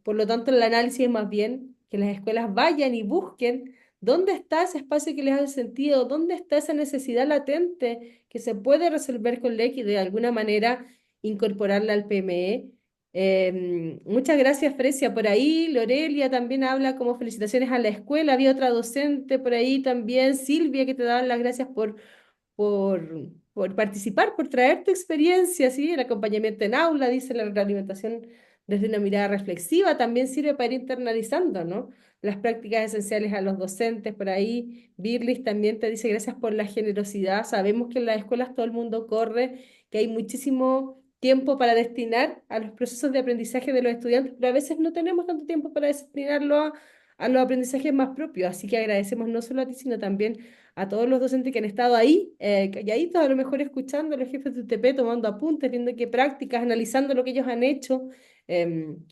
Por lo tanto, el análisis es más bien que las escuelas vayan y busquen dónde está ese espacio que les hace sentido, dónde está esa necesidad latente que se puede resolver con LEC y de alguna manera incorporarla al PME. Muchas gracias, Fresia, por ahí. Lorelia también habla como felicitaciones a la escuela. Había otra docente por ahí también, Silvia, que te daban las gracias por participar, por traer tu experiencia, ¿sí? El acompañamiento en aula, dice la realimentación desde una mirada reflexiva, también sirve para ir internalizando, ¿no? Las prácticas esenciales a los docentes, por ahí. Birlis también te dice gracias por la generosidad. Sabemos que en las escuelas todo el mundo corre, que hay muchísimo tiempo para destinar a los procesos de aprendizaje de los estudiantes, pero a veces no tenemos tanto tiempo para destinarlo a los aprendizajes más propios. Así que agradecemos no solo a ti, sino también a todos los docentes que han estado ahí, calladitos, a lo mejor escuchando a los jefes de UTP, tomando apuntes, viendo qué prácticas, analizando lo que ellos han hecho.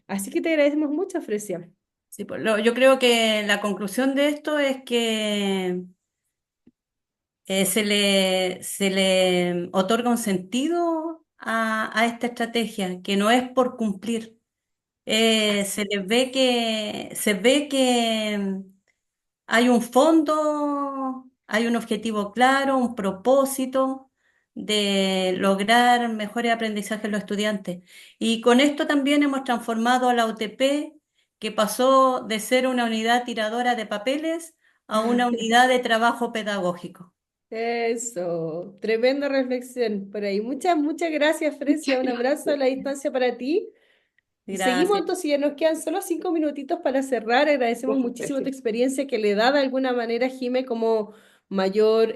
Así que te agradecemos mucho, Fresia. Sí, pues, yo creo que la conclusión de esto es que se le otorga un sentido a esta estrategia, que no es por cumplir. Se ve que hay un fondo, hay un objetivo claro, un propósito de lograr mejores aprendizajes en los estudiantes. Y con esto también hemos transformado a la UTP, que pasó de ser una unidad tiradora de papeles a una unidad de trabajo pedagógico. Eso, tremenda reflexión por ahí. Muchas gracias, Frecia. Muchas Un abrazo a la gracias. distancia para ti. Y seguimos Gracias, entonces, ya nos quedan solo 5 minutitos para cerrar. Agradecemos muchísimo tu Perfecto. experiencia que le da de alguna manera, Jime, como mayor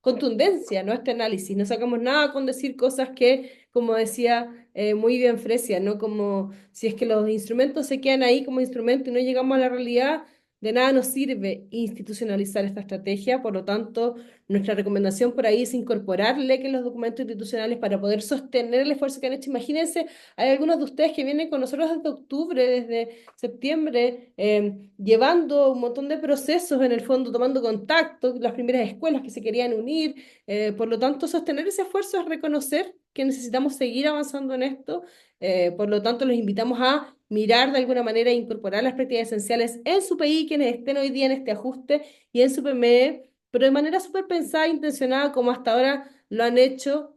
contundencia, ¿no? A este análisis. No sacamos nada con decir cosas que, como decía muy bien Frecia, ¿no? Como si es que los instrumentos se quedan ahí como instrumento y no llegamos a la realidad, de nada nos sirve institucionalizar esta estrategia. Por lo tanto, nuestra recomendación por ahí es incorporarle que los documentos institucionales para poder sostener el esfuerzo que han hecho. Imagínense, hay algunos de ustedes que vienen con nosotros desde octubre, desde septiembre, llevando un montón de procesos en el fondo, tomando contacto, las primeras escuelas que se querían unir. Por lo tanto, sostener ese esfuerzo es reconocer que necesitamos seguir avanzando en esto. Por lo tanto, los invitamos a mirar de alguna manera e incorporar las prácticas esenciales en su PI, quienes estén hoy día en este ajuste, y en su PME, pero de manera súper pensada e intencionada, como hasta ahora lo han hecho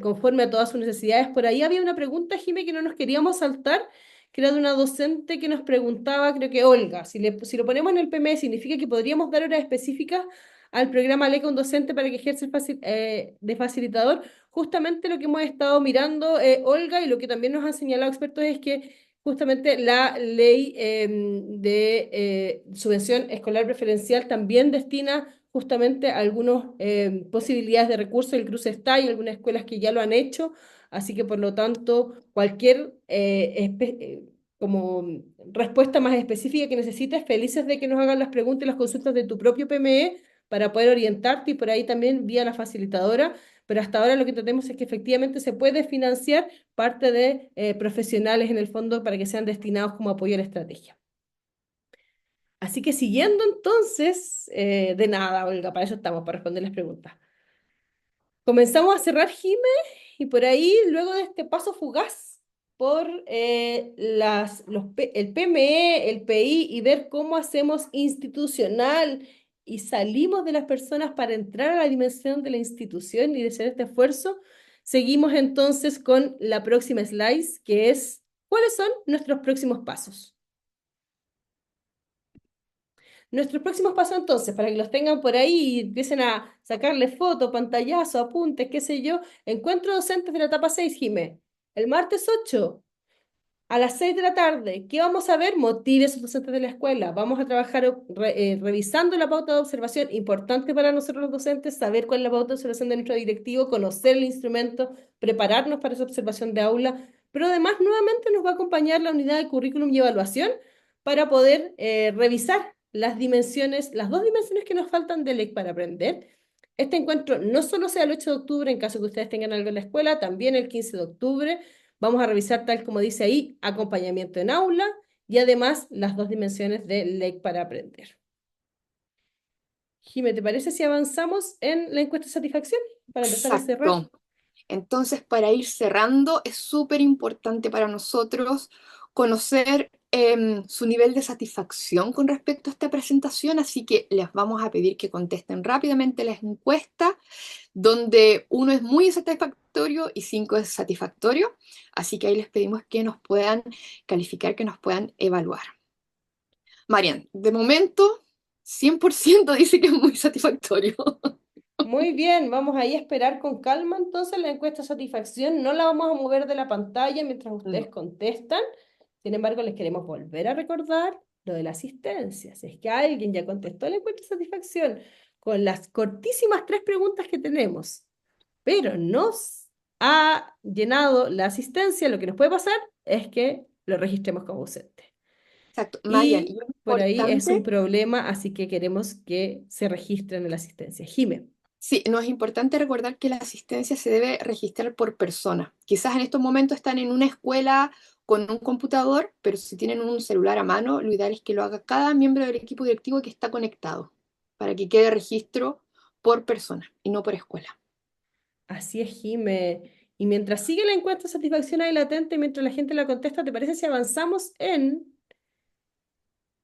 conforme a todas sus necesidades. Por ahí había una pregunta, Jimé, que no nos queríamos saltar, que era de una docente que nos preguntaba, creo que Olga, si lo ponemos en el PME, ¿significa que podríamos dar horas específicas al programa LECA un docente para que ejerza de facilitador? Justamente lo que hemos estado mirando, Olga, y lo que también nos han señalado expertos es que justamente la ley de subvención escolar preferencial también destina justamente algunas posibilidades de recursos. El cruce está, y algunas escuelas que ya lo han hecho, así que por lo tanto cualquier como respuesta más específica que necesites, felices de que nos hagan las preguntas y las consultas de tu propio PME para poder orientarte, y por ahí también vía la facilitadora. Pero hasta ahora lo que tenemos es que efectivamente se puede financiar parte de profesionales en el fondo para que sean destinados como apoyo a la estrategia. Así que siguiendo entonces, de nada, Olga, para eso estamos, para responder las preguntas. Comenzamos a cerrar, Jime, y por ahí, luego de este paso fugaz por el PME, el PI, y ver cómo hacemos institucional y salimos de las personas para entrar a la dimensión de la institución y de hacer este esfuerzo, seguimos entonces con la próxima slide, que es, ¿cuáles son nuestros próximos pasos? Nuestros próximos pasos entonces, para que los tengan por ahí y empiecen a sacarle fotos, pantallazos, apuntes, qué sé yo, encuentro docentes de la etapa 6, Jime. El martes 8 a las 6 de la tarde, ¿qué vamos a ver? Motive a sus docentes de la escuela. Vamos a trabajar revisando la pauta de observación. Importante para nosotros los docentes saber cuál es la pauta de observación de nuestro directivo, conocer el instrumento, prepararnos para esa observación de aula, pero además nuevamente nos va a acompañar la unidad de currículum y evaluación para poder revisar las dimensiones, las dos dimensiones que nos faltan del EC para aprender. Este encuentro no solo sea el 8 de octubre, en caso que ustedes tengan algo en la escuela, también el 15 de octubre. Vamos a revisar, tal como dice ahí, acompañamiento en aula y además las dos dimensiones de LEC para aprender. Jime, ¿te parece si avanzamos en la encuesta de satisfacción para empezar a cerrar? Exacto. Entonces, para ir cerrando, es súper importante para nosotros conocer su nivel de satisfacción con respecto a esta presentación, así que les vamos a pedir que contesten rápidamente las encuestas, donde 1 es muy satisfactorio y 5 es satisfactorio, así que ahí les pedimos que nos puedan calificar, que nos puedan evaluar. Marian, de momento, 100% dice que es muy satisfactorio. Muy bien, vamos ahí a esperar con calma entonces la encuesta de satisfacción. No la vamos a mover de la pantalla mientras ustedes No. contestan. Sin embargo, les queremos volver a recordar lo de la asistencia. Si es que alguien ya contestó la encuesta de satisfacción con las cortísimas 3 preguntas que tenemos, pero nos ha llenado la asistencia, lo que nos puede pasar es que lo registremos como ausente. Exacto, Marian, y Y es por ahí es un importante. problema, así que queremos que se registren en la asistencia. Jime. Sí, no es importante recordar que la asistencia se debe registrar por persona. Quizás en estos momentos están en una escuela con un computador, pero si tienen un celular a mano, lo ideal es que lo haga cada miembro del equipo directivo que está conectado, para que quede registro por persona y no por escuela. Así es, Jime. Y mientras sigue la encuesta de satisfacción ahí latente, mientras la gente la contesta, ¿te parece si avanzamos en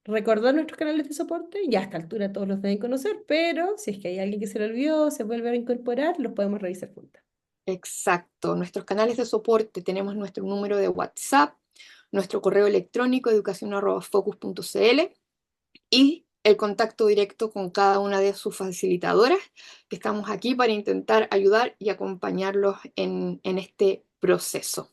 recordar nuestros canales de soporte? Ya a esta altura todos los deben conocer, pero si es que hay alguien que se lo olvidó, se vuelve a incorporar, los podemos revisar juntas. Exacto, nuestros canales de soporte, tenemos nuestro número de WhatsApp, nuestro correo electrónico educacion@focus.cl y el contacto directo con cada una de sus facilitadoras, que estamos aquí para intentar ayudar y acompañarlos en este proceso.